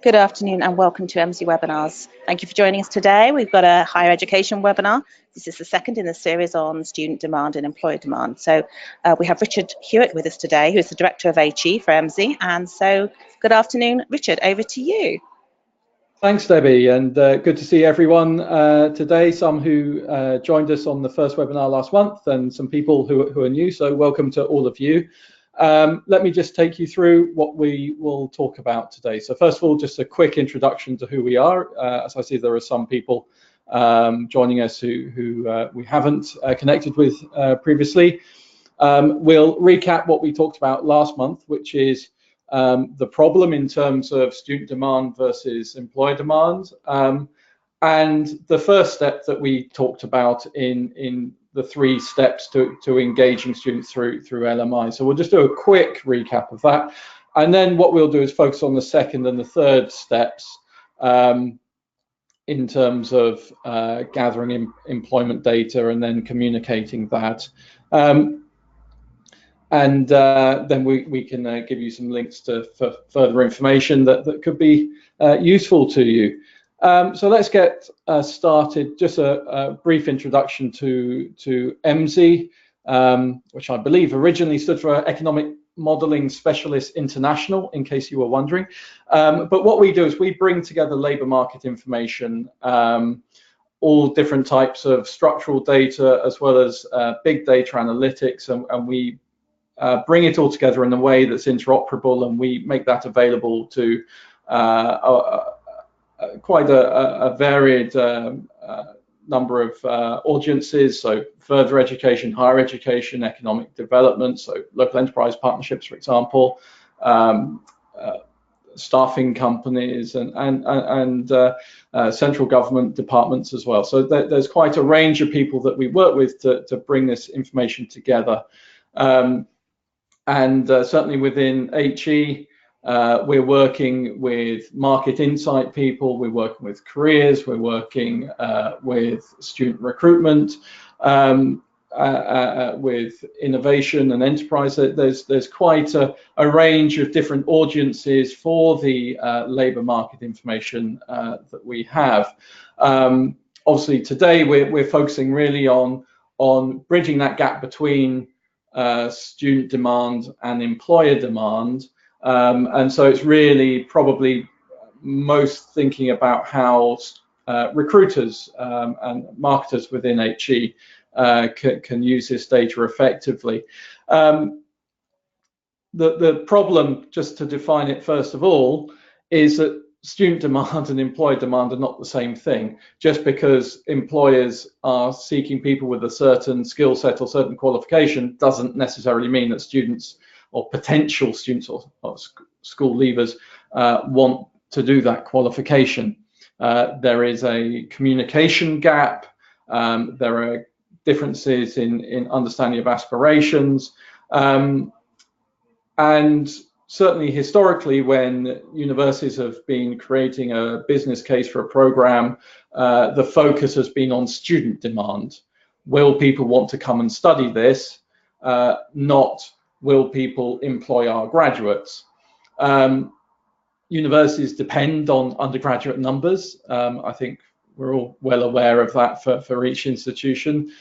Good afternoon and welcome to MC Webinars. Thank you for joining us today. We've got a higher education webinar. This is the second in the series on student demand and employer demand. So we have Richard Hewitt with us today, who is the Director of HE for MC. And so good afternoon, Richard, over to you. Thanks, Debbie, and good to see everyone today. Some who joined us on the first webinar last month and some people who are new, so welcome to all of you. Let me just take you through what we will talk about today. So first of all, just a quick introduction to who we are. As I see, there are some people joining us who we haven't connected with previously. We'll recap what we talked about last month, which is the problem in terms of student demand versus employer demand. And the first step that we talked about in the 3 steps to engaging students through LMI. So we'll just do a quick recap of that. And then what we'll do is focus on the second and the third steps in terms of gathering employment data and then communicating that. And then we can give you some links for further information that could be useful to you. So let's get started. Just a brief introduction to EMSI, which I believe originally stood for Economic Modelling Specialists International, in case you were wondering. But what we do is we bring together labour market information, all different types of structural data, as well as big data analytics, and we bring it all together in a way that's interoperable, and we make that available to quite a varied number of audiences, so further education, higher education, economic development, so local enterprise partnerships, for example, staffing companies, and central government departments as well. So there's quite a range of people that we work with to bring this information together. And certainly within HE, we're working with market insight people, we're working with careers, we're working with student recruitment, with innovation and enterprise. There's quite a range of different audiences for the labour market information that we have. Obviously today we're focusing really on bridging that gap between student demand and employer demand, and so it's really probably most thinking about how recruiters and marketers within HE can use this data effectively. The problem, just to define it first of all, is that student demand and employer demand are not the same thing. Just because employers are seeking people with a certain skill set or certain qualification doesn't necessarily mean that students or potential students or school leavers want to do that qualification. There is a communication gap. There are differences in understanding of aspirations. And certainly historically, when universities have been creating a business case for a program, the focus has been on student demand. Will people want to come and study this? Not will people employ our graduates? Universities depend on undergraduate numbers. I think we're all well aware of that for each institution.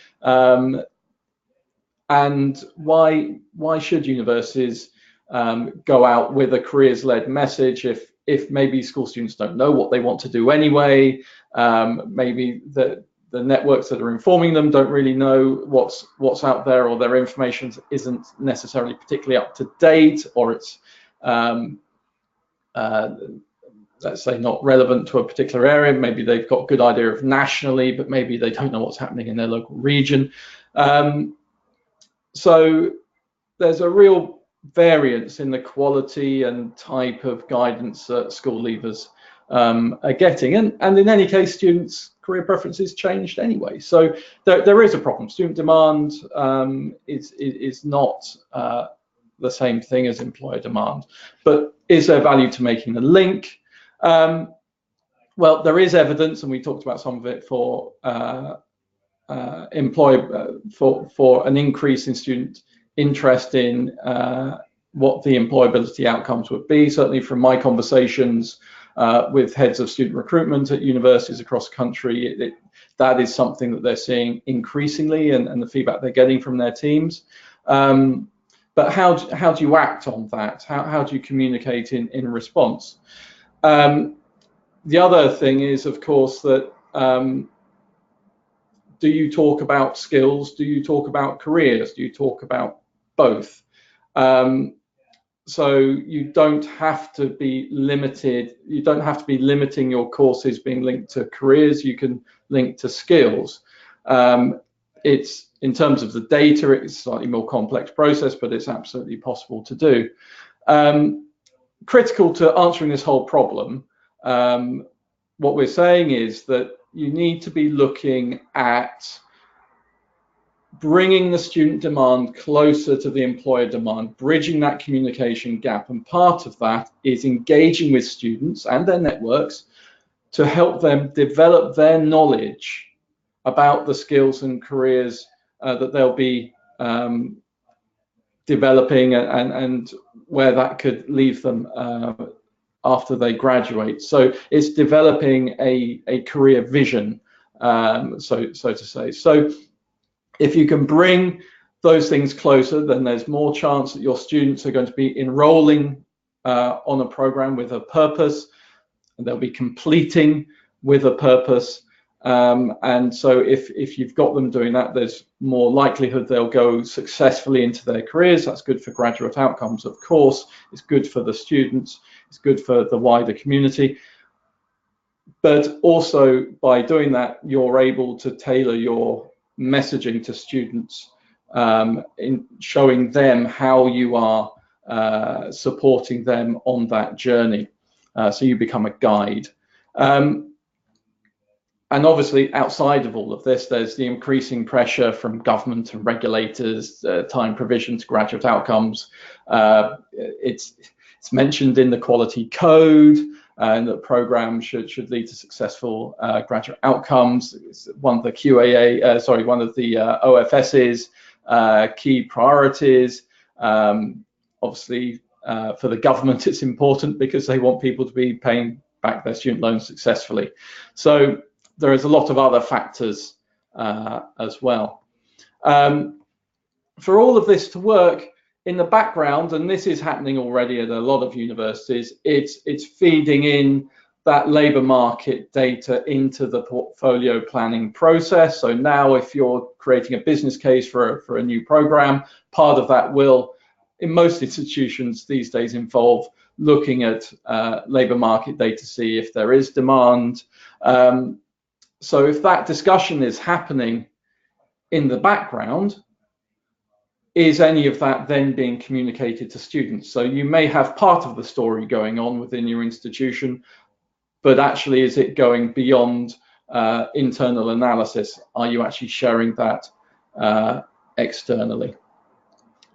And why should universities go out with a careers-led message if maybe school students don't know what they want to do anyway? Maybe the networks that are informing them don't really know what's out there, or their information isn't necessarily particularly up to date, or it's let's say not relevant to a particular area. Maybe they've got a good idea of nationally, but maybe they don't know what's happening in their local region. So there's a real variance in the quality and type of guidance that school leavers are getting, and in any case, students' career preferences changed anyway. So there is a problem. Student demand is not the same thing as employer demand, but is there value to making the link? Well, there is evidence, and we talked about some of it for for an increase in student interest in what the employability outcomes would be. Certainly from my conversations with heads of student recruitment at universities across the country, that is something that they're seeing increasingly, and the feedback they're getting from their teams. But how do you act on that? How do you communicate in response? The other thing is, of course, that do you talk about skills? Do you talk about careers? Do you talk about both? So you don't have to be limited. You don't have to be limiting your courses being linked to careers. You can link to skills. It's, in terms of the data, it's a slightly more complex process, but it's absolutely possible to do. Critical to answering this whole problem, what we're saying is that you need to be looking at bringing the student demand closer to the employer demand, bridging that communication gap. And part of that is engaging with students and their networks to help them develop their knowledge about the skills and careers that they'll be developing, and where that could leave them after they graduate. So it's developing a career vision, so to say. So if you can bring those things closer, then there's more chance that your students are going to be enrolling on a program with a purpose, and they'll be completing with a purpose. And so if you've got them doing that, there's more likelihood they'll go successfully into their careers. That's good for graduate outcomes, of course. It's good for the students. It's good for the wider community. But also, by doing that, you're able to tailor your messaging to students, in showing them how you are supporting them on that journey. So you become a guide. And obviously, outside of all of this, there's the increasing pressure from government and regulators, time provision to graduate outcomes. It's mentioned in the quality code, and that programs should lead to successful graduate outcomes. It's one of the QAA, one of the OFS's key priorities. Obviously, for the government, it's important because they want people to be paying back their student loans successfully. So there is a lot of other factors as well. For all of this to work in the background, and this is happening already at a lot of universities, it's feeding in that labour market data into the portfolio planning process. So now if you're creating a business case for a new program, part of that will, in most institutions these days, involve looking at labour market data to see if there is demand. So if that discussion is happening in the background, is any of that then being communicated to students? So you may have part of the story going on within your institution, but actually is it going beyond internal analysis? Are you actually sharing that externally?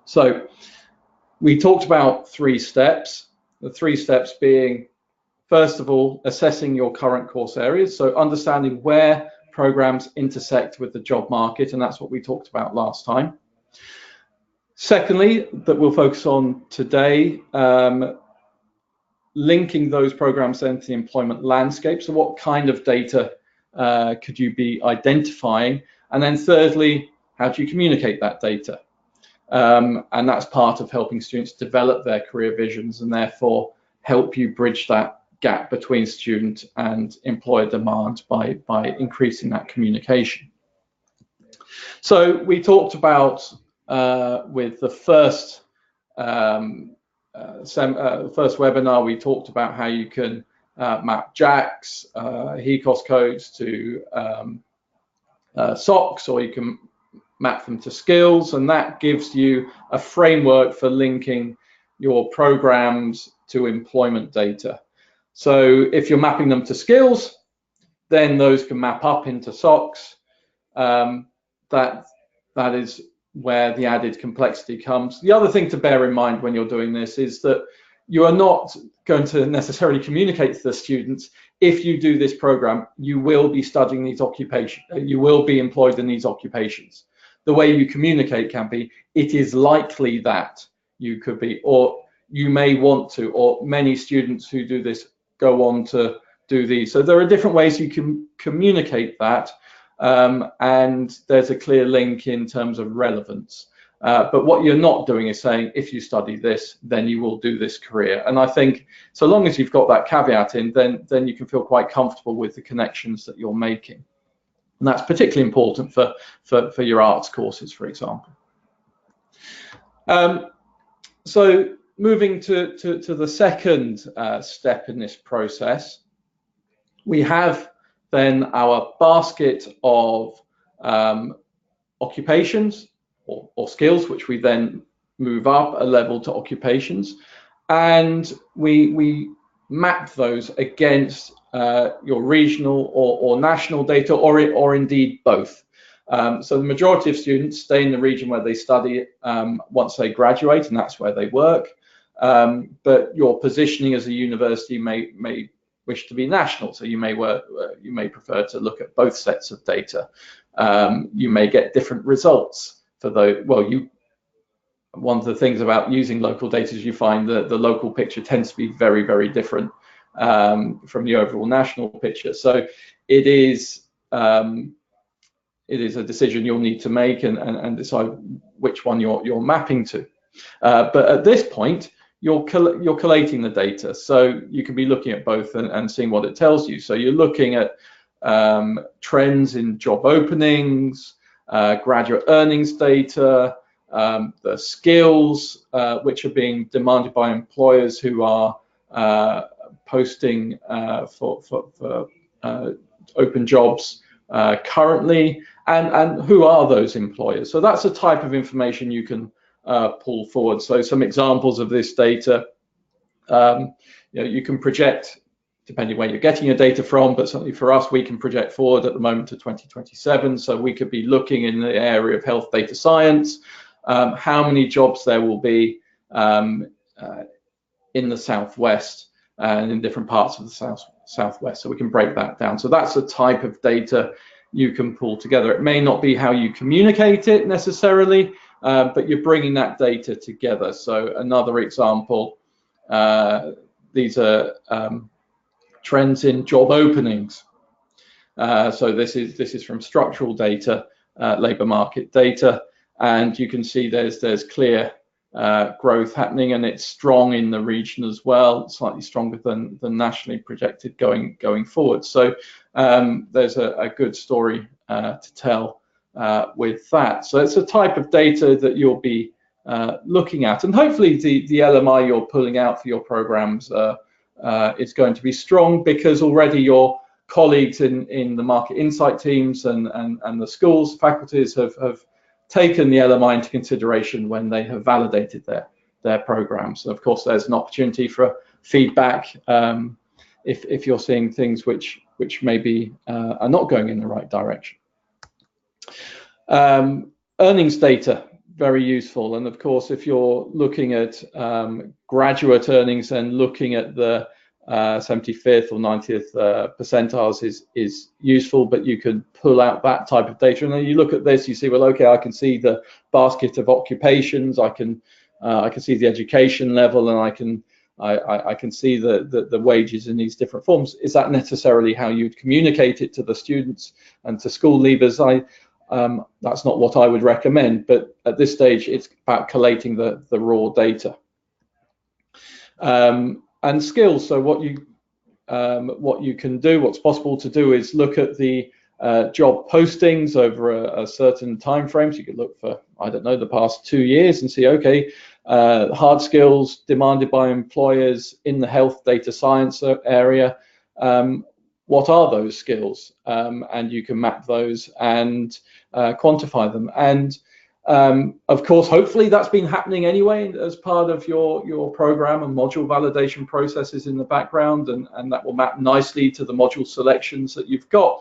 So we talked about 3 steps, the 3 steps being, first of all, assessing your current course areas, so understanding where programs intersect with the job market, and that's what we talked about last time. Secondly, that we'll focus on today, linking those programs then to the employment landscape. So what kind of data could you be identifying? And then thirdly, how do you communicate that data? And that's part of helping students develop their career visions and therefore help you bridge that gap between student and employer demand by increasing that communication. So we talked about with the first first webinar, we talked about how you can map JACs, HEls codes to SOCs, or you can map them to skills, and that gives you a framework for linking your programs to employment data. So if you're mapping them to skills, then those can map up into SOCs. That is where the added complexity comes. The other thing to bear in mind when you're doing this is that you are not going to necessarily communicate to the students, if you do this program, you will be studying these occupations, you will be employed in these occupations. The way you communicate can be, it is likely that you could be, or you may want to, or many students who do this go on to do these. So there are different ways you can communicate that, and there's a clear link in terms of relevance. But what you're not doing is saying, if you study this, then you will do this career. And I think so long as you've got that caveat in, then you can feel quite comfortable with the connections that you're making. And that's particularly important for your arts courses, for example. So moving to the second step in this process, we have then our basket of occupations or skills, which we then move up a level to occupations, and we map those against your regional or national data, or indeed both. So the majority of students stay in the region where they study once they graduate, and that's where they work. But your positioning as a university may wish to be national, so you may prefer to look at both sets of data. You may get different results for those. Well, one of the things about using local data is you find that the local picture tends to be very, very different from the overall national picture. So it is a decision you'll need to make and decide which one you're mapping to. But at this point, you're collating the data, so you can be looking at both and seeing what it tells you. So you're looking at trends in job openings, graduate earnings data, the skills which are being demanded by employers who are posting for open jobs currently, and who are those employers. So that's a type of information you can pull forward. So some examples of this data, you can project, depending where you're getting your data from, but certainly for us, we can project forward at the moment to 2027. So we could be looking in the area of health data science, how many jobs there will be in the Southwest and in different parts of the Southwest. So we can break that down. So that's a type of data you can pull together. It may not be how you communicate it necessarily, but you're bringing that data together. So another example, these are trends in job openings. So this is from structural data, labour market data, and you can see there's clear growth happening, and it's strong in the region as well, slightly stronger than nationally projected going forward. So there's a good story to tell with that. So it's a type of data that you'll be looking at, and hopefully the LMI you're pulling out for your programs is going to be strong, because already your colleagues in the market insight teams and the schools, faculties have taken the LMI into consideration when they have validated their programs. And of course, there's an opportunity for feedback if you're seeing things which maybe are not going in the right direction. Earnings data, very useful. And of course, if you're looking at graduate earnings and looking at the 75th or 90th percentiles is useful, but you can pull out that type of data. And then you look at this, you see, well, okay, I can see the basket of occupations, I can see the education level, and I can see the wages in these different forms. Is that necessarily how you'd communicate it to the students and to school leavers? That's not what I would recommend, but at this stage, it's about collating the raw data. And skills. So what you can do, what's possible to do, is look at the job postings over a certain time frame. So you could look for, I don't know, the past 2 years and see, okay, hard skills demanded by employers in the health data science area. What are those skills? And you can map those and quantify them. And of course, hopefully that's been happening anyway as part of your program and module validation processes in the background, and that will map nicely to the module selections that you've got.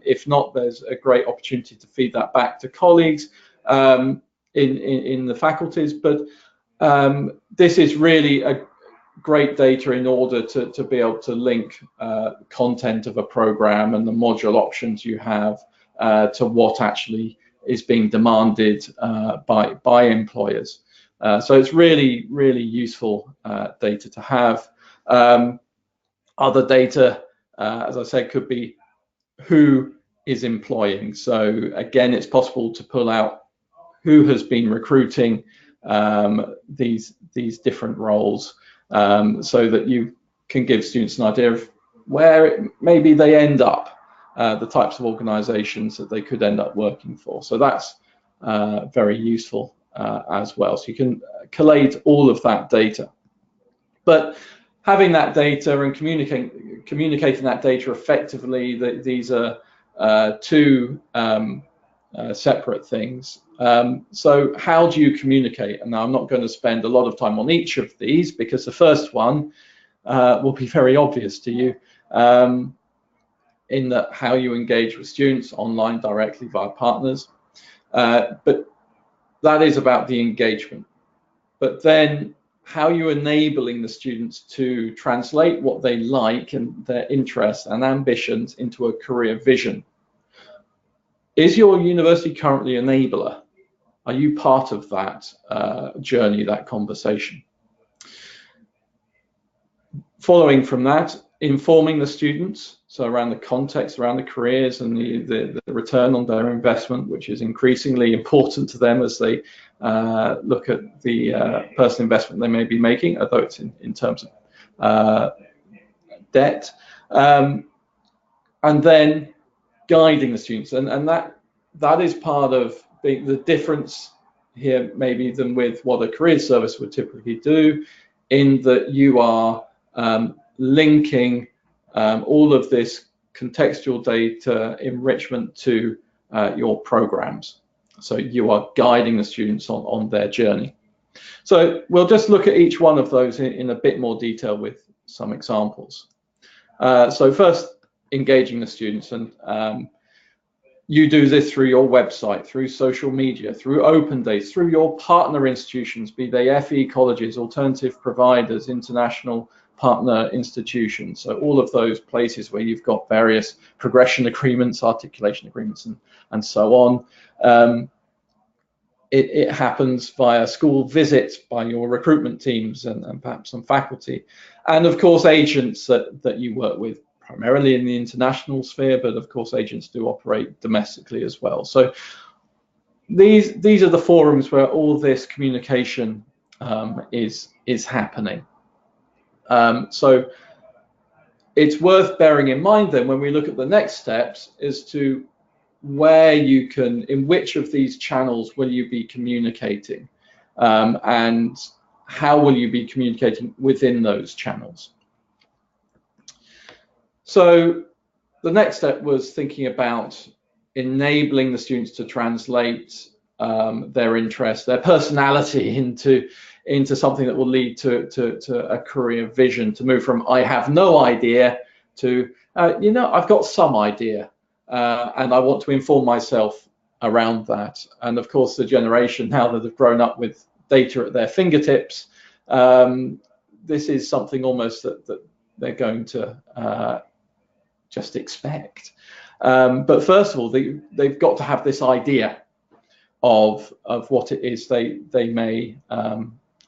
If not, there's a great opportunity to feed that back to colleagues in the faculties. But this is really a great data in order to be able to link content of a program and the module options you have to what actually is being demanded by employers. So it's really, really useful data to have. Other data, as I said, could be who is employing. So again, it's possible to pull out who has been recruiting these different roles, so that you can give students an idea of where maybe they end up, the types of organizations that they could end up working for. So that's very useful as well. So you can collate all of that data. But having that data and communicating that data effectively, these are two separate things. So how do you communicate? And now I'm not going to spend a lot of time on each of these, because the first one will be very obvious to you, in that how you engage with students online directly via partners. But that is about the engagement. But then how you're enabling the students to translate what they like and their interests and ambitions into a career vision. Is your university currently an enabler? Are you part of that journey, that conversation? Following from that, informing the students, so around the context, around the careers and the return on their investment, which is increasingly important to them as they look at the personal investment they may be making, although it's in terms of debt. And then guiding the students, and that is part of the difference here maybe than with what a career service would typically do, in that you are linking all of this contextual data enrichment to your programs. So you are guiding the students on their journey. So we'll just look at each one of those in a bit more detail with some examples. So first, engaging the students, and you do this through your website, through social media, through open days, through your partner institutions, be they FE colleges, alternative providers, international partner institutions. So all of those places where you've got various progression agreements, articulation agreements, and so on. It happens via school visits by your recruitment teams and perhaps some faculty. And of course, agents that you work with, primarily in the international sphere, but of course agents do operate domestically as well. So these are the forums where all this communication is happening. So it's worth bearing in mind then, when we look at the next steps, as to where you can, in which of these channels will you be communicating, and how will you be communicating within those channels. So the next step was thinking about enabling the students to translate their interest, their personality into something that will lead to a career vision, to move from I have no idea to you know, I've got some idea, and I want to inform myself around that. And of course, the generation now that have grown up with data at their fingertips, this is something almost that they're going to just expect. But first of all, they've got to have this idea of what it is they may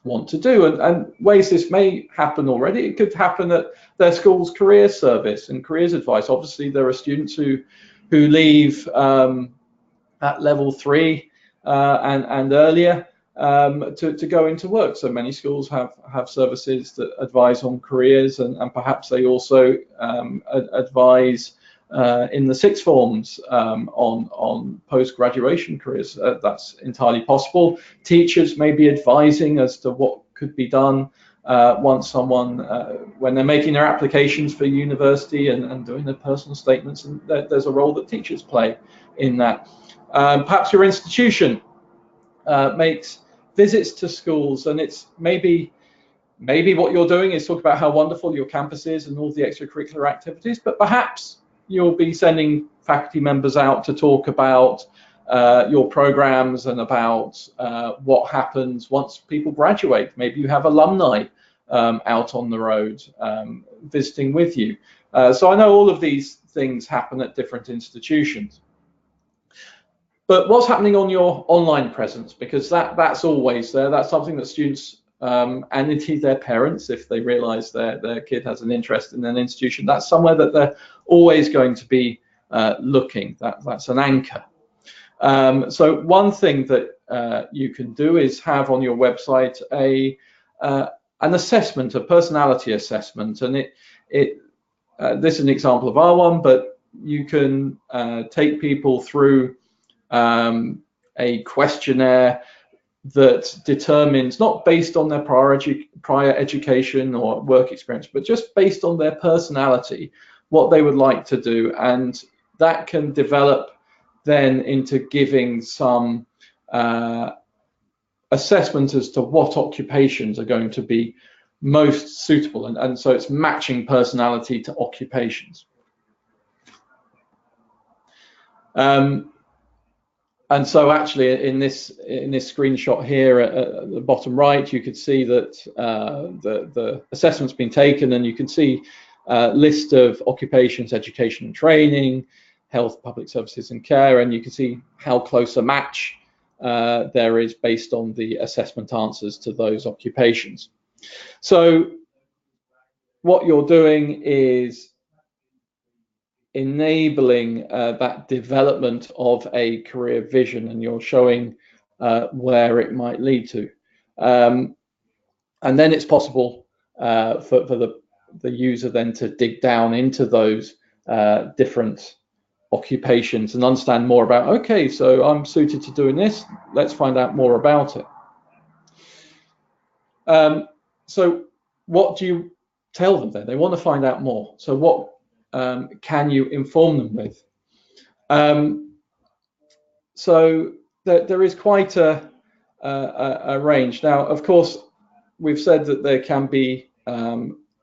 want to do, and ways this may happen already. It could happen at their school's career service and careers advice. Obviously, there are students who leave at level 3 and earlier to go into work. So many schools have services that advise on careers, and perhaps they also advise in the sixth forms on post-graduation careers. That's entirely possible. Teachers may be advising as to what could be done once someone, when they're making their applications for university and doing their personal statements, and there's a role that teachers play in that. Perhaps your institution makes visits to schools, and it's maybe what you're doing is talk about how wonderful your campus is and all the extracurricular activities, but perhaps you'll be sending faculty members out to talk about your programs and about what happens once people graduate. Maybe you have alumni out on the road visiting with you. So I know all of these things happen at different institutions. But what's happening on your online presence? Because that's always there. That's something that students and indeed their parents, if they realise their kid has an interest in an institution, that's somewhere that they're always going to be looking. That's an anchor. So one thing that you can do is have on your website an assessment, a personality assessment, and this is an example of our one, but you can take people through a questionnaire that determines, not based on their prior education or work experience, but just based on their personality, what they would like to do, and that can develop then into giving some assessment as to what occupations are going to be most suitable, and so it's matching personality to occupations. And so actually in this screenshot here at the bottom right, you could see that the assessment's been taken, and you can see a list of occupations: education and training, health, public services and care, and you can see how close a match there is based on the assessment answers to those occupations. So what you're doing is enabling that development of a career vision, and you're showing where it might lead to. And then it's possible for the user then to dig down into those different occupations and understand more about, okay, so I'm suited to doing this, let's find out more about it. So what do you tell them then? They want to find out more. So what can you inform them with? So there is quite a range. Now, of course, we've said that there can be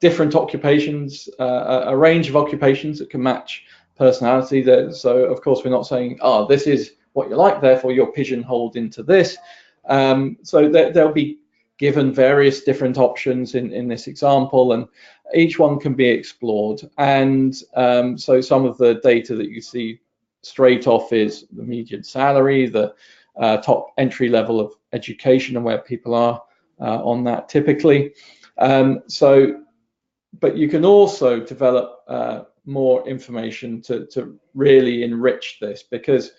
different occupations, a range of occupations that can match personality. So, of course, we're not saying, oh, this is what you like, therefore you're pigeonholed into this. So they'll be given various different options in this example, and each one can be explored. And so some of the data that you see straight off is the median salary, the top entry level of education, and where people are on that typically. But you can also develop more information to really enrich this, because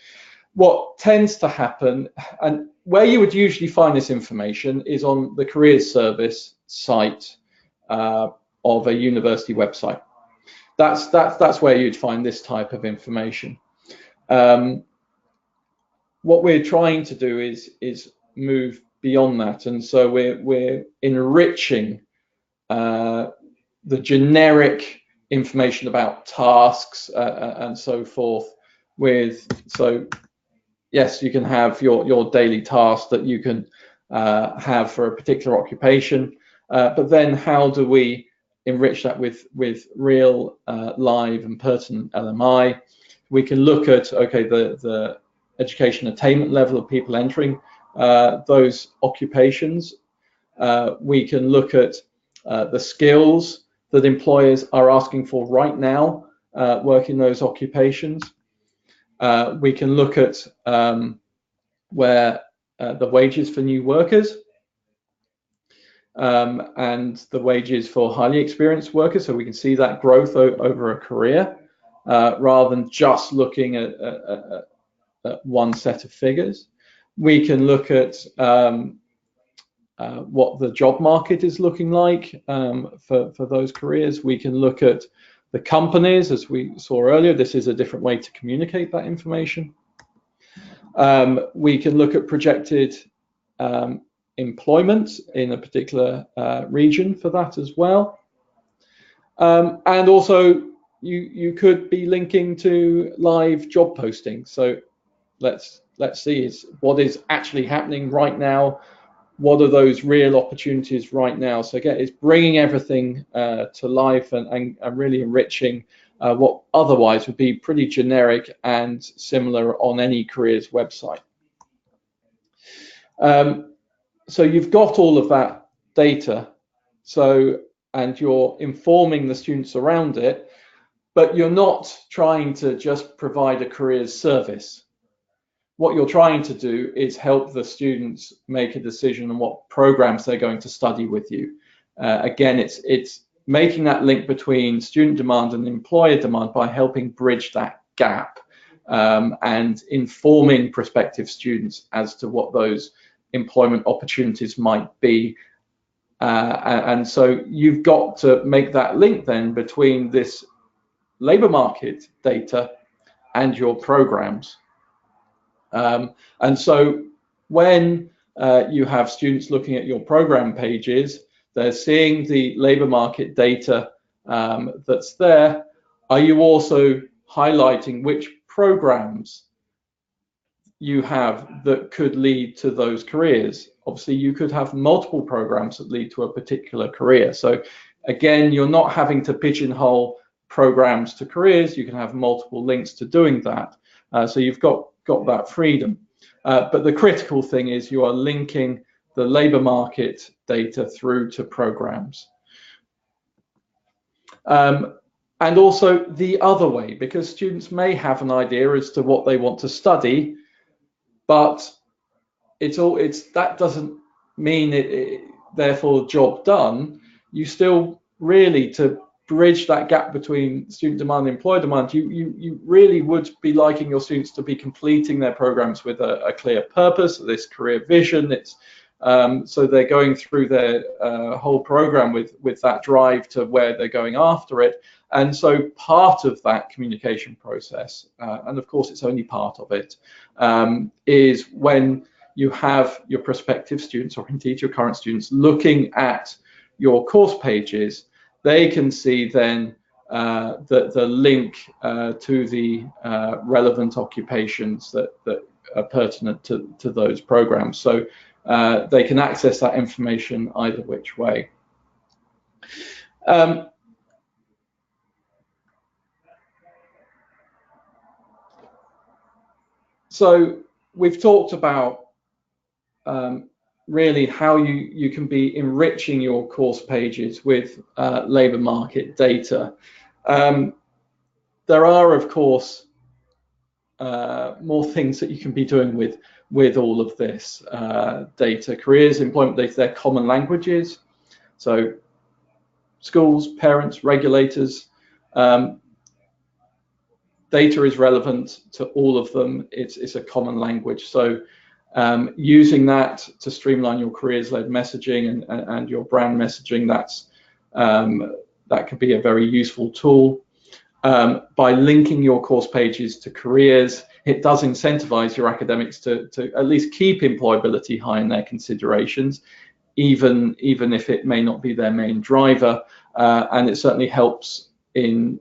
what tends to happen, and where you would usually find this information, is on the careers service site of a university website. That's where you'd find this type of information. What we're trying to do is move beyond that, and so we're enriching the generic information about tasks and so forth with, so yes, you can have your daily task that you can have for a particular occupation, but then how do we enrich that with real live and pertinent LMI? We can look at, okay, the education attainment level of people entering those occupations. We can look at the skills that employers are asking for right now working those occupations. We can look at where the wages for new workers and the wages for highly experienced workers, so we can see that growth over a career rather than just looking at one set of figures. We can look at what the job market is looking like for those careers. We can look at the companies, as we saw earlier. This is a different way to communicate that information. We can look at projected employment in a particular region for that as well. And also you could be linking to live job postings. So let's see what is actually happening right now. What are those real opportunities right now? So again, it's bringing everything to life and really enriching what otherwise would be pretty generic and similar on any careers website. So you've got all of that data, and you're informing the students around it, but you're not trying to just provide a careers service. what you're trying to do is help the students make a decision on what programs they're going to study with you. Again, it's making that link between student demand and employer demand by helping bridge that gap, and informing prospective students as to what those employment opportunities might be. And so you've got to make that link then between this labour market data and your programs. And so when you have students looking at your program pages, they're seeing the labour market data that's there. Are you also highlighting which programs you have that could lead to those careers? Obviously, you could have multiple programs that lead to a particular career. So again, you're not having to pigeonhole programs to careers. You can have multiple links to doing that. So you've got that freedom. But the critical thing is you are linking the labour market data through to programs. And also the other way, because students may have an idea as to what they want to study, but that doesn't mean it therefore job done. You still really, to bridge that gap between student demand and employer demand, you really would be liking your students to be completing their programs with a clear purpose, this career vision. It's so they're going through their whole program with that drive to where they're going after it. And so part of that communication process, and of course it's only part of it, is when you have your prospective students, or indeed your current students, looking at your course pages, they can see then the link to the relevant occupations that are pertinent to those programs. So they can access that information either which way. So we've talked about really how you can be enriching your course pages with labour market data. There are, of course, more things that you can be doing with all of this data. Careers, employment data, they're common languages. So schools, parents, regulators, data is relevant to all of them. It's a common language. So using that to streamline your careers-led messaging and your brand messaging, that could be a very useful tool. By linking your course pages to careers, it does incentivize your academics to at least keep employability high in their considerations, even if it may not be their main driver. And it certainly helps in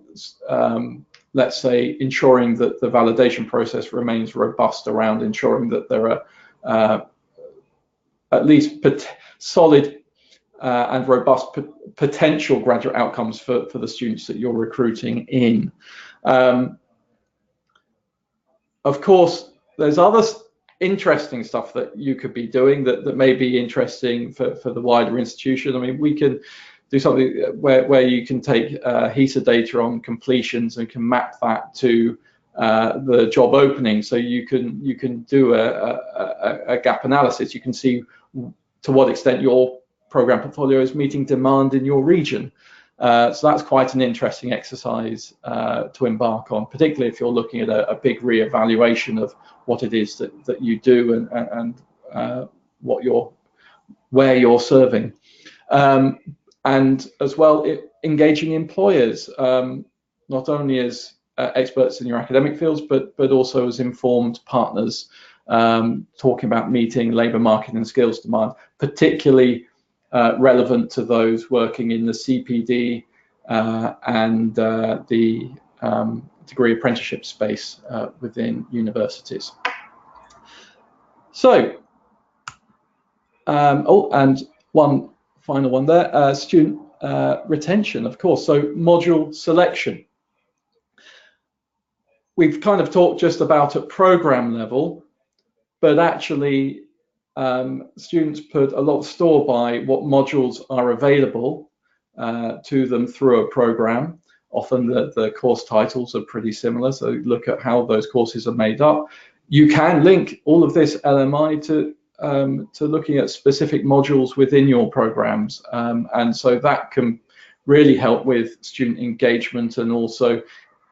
let's say, ensuring that the validation process remains robust around ensuring that there are at least solid and robust potential graduate outcomes for the students that you're recruiting in. Of course, there's other interesting stuff that you could be doing that may be interesting for the wider institution. I mean, we can do something where you can take HESA data on completions and can map that to the job opening. So you can do a gap analysis. You can see to what extent your program portfolio is meeting demand in your region. So that's quite an interesting exercise to embark on, particularly if you're looking at a big re-evaluation of what it is that you do and where you're serving. And as well, engaging employers, not only as experts in your academic fields, but also as informed partners, talking about meeting labour market and skills demand, particularly relevant to those working in the CPD and the degree apprenticeship space within universities. So, and one final one there, student retention, of course. So module selection. We've kind of talked just about at program level, but actually students put a lot of store by what modules are available to them through a program. Often the course titles are pretty similar, so look at how those courses are made up. You can link all of this LMI to looking at specific modules within your programs, and so that can really help with student engagement and also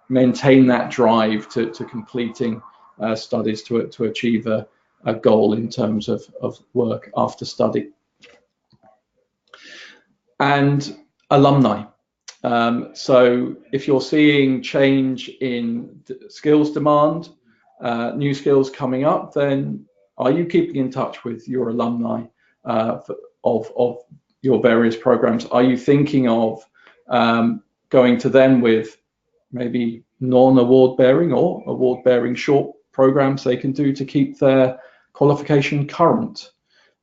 maintain that drive to completing studies to achieve a goal in terms of work after study. And alumni. So if you're seeing change in skills demand, new skills coming up, then are you keeping in touch with your alumni of your various programs? Are you thinking of going to them with maybe non-award bearing or award bearing short programs they can do to keep their qualification current?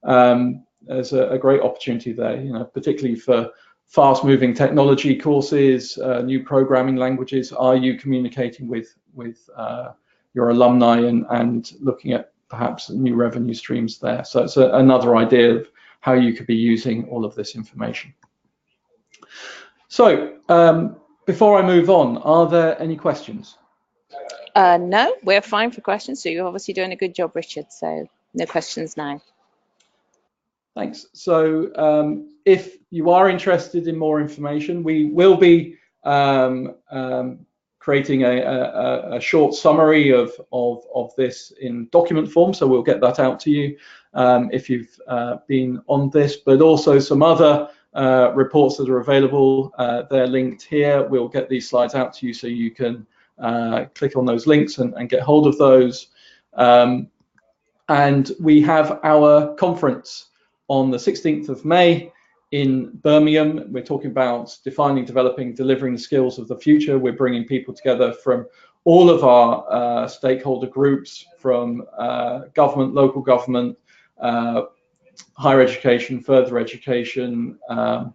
There's a great opportunity there, particularly for fast-moving technology courses, new programming languages. Are you communicating with your alumni and looking at perhaps new revenue streams there? So it's another idea of how you could be using all of this information. So before I move on, are there any questions? No, we're fine for questions. So you're obviously doing a good job, Richard. So no questions now. Thanks. So if you are interested in more information, we will be creating a short summary of this in document form. So we'll get that out to you if you've been on this, but also some other reports that are available. They're linked here. We'll get these slides out to you so you can click on those links and get hold of those. And we have our conference on the 16th of May in Birmingham. We're talking about defining, developing, delivering the skills of the future. We're bringing people together from all of our stakeholder groups, from government, local government, higher education, further education, and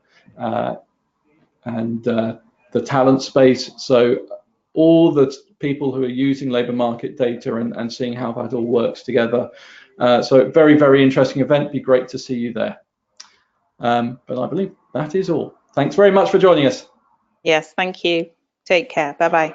the talent space. So all the people who are using labour market data and seeing how that all works together. So very, very interesting event. Be great to see you there. But I believe that is all. Thanks very much for joining us. Yes, thank you. Take care. Bye-bye.